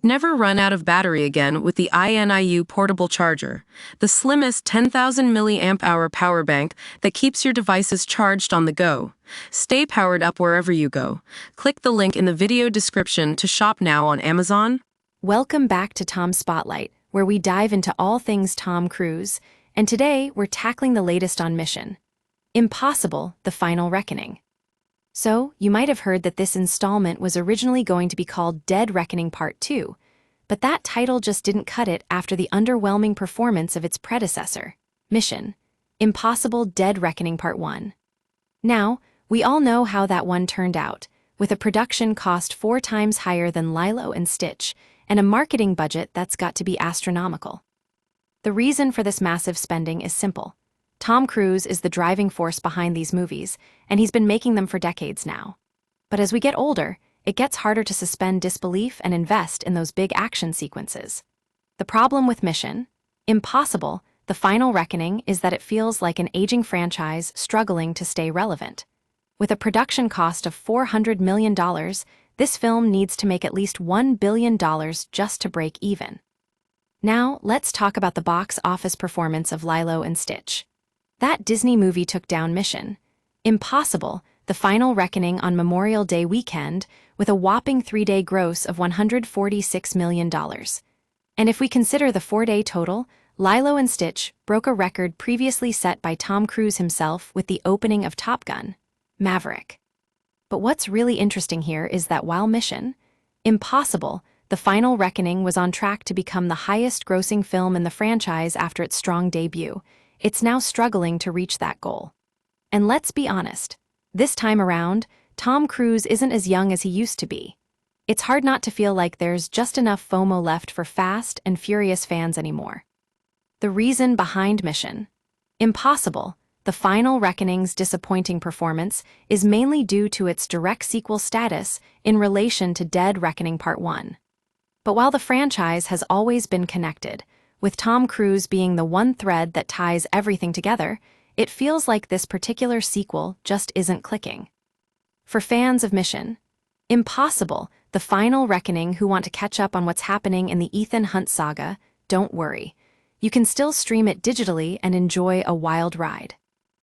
Never run out of battery again with the INIU portable charger, the slimmest 10,000 milliamp hour power bank that keeps your devices charged on the go. Stay powered up wherever you go. Click the link in the video description to shop now on Amazon. Welcome back to Tom Spotlight, where we dive into all things Tom Cruise, and today we're tackling the latest on Mission: Impossible, the Final Reckoning. So, you might have heard that this installment was originally going to be called Dead Reckoning Part 2, but that title just didn't cut it after the underwhelming performance of its predecessor, Mission: Impossible Dead Reckoning Part 1. Now, we all know how that one turned out, with a production cost 4 times higher than Lilo and Stitch, and a marketing budget that's got to be astronomical. The reason for this massive spending is simple. Tom Cruise is the driving force behind these movies, and he's been making them for decades now. But as we get older, it gets harder to suspend disbelief and invest in those big action sequences. The problem with Mission: Impossible, the Final Reckoning is that it feels like an aging franchise struggling to stay relevant. With a production cost of $400 million, this film needs to make at least $1 billion just to break even. Now, let's talk about the box office performance of Lilo and Stitch. That Disney movie took down Mission: Impossible, the Final Reckoning on Memorial Day weekend with a whopping 3-day gross of $146 million. And if we consider the 4-day total, Lilo and Stitch broke a record previously set by Tom Cruise himself with the opening of Top Gun: Maverick. But what's really interesting here is that while Mission: Impossible, the Final Reckoning was on track to become the highest-grossing film in the franchise after its strong debut, it's now struggling to reach that goal. And let's be honest, this time around, Tom Cruise isn't as young as he used to be. It's hard not to feel like there's just enough FOMO left for Fast and Furious fans anymore. The reason behind Mission: Impossible, the Final Reckoning's disappointing performance is mainly due to its direct sequel status in relation to Dead Reckoning Part 1. But while the franchise has always been connected, with Tom Cruise being the one thread that ties everything together, it feels like this particular sequel just isn't clicking. For fans of Mission: Impossible, the Final Reckoning who want to catch up on what's happening in the Ethan Hunt saga, don't worry. You can still stream it digitally and enjoy a wild ride.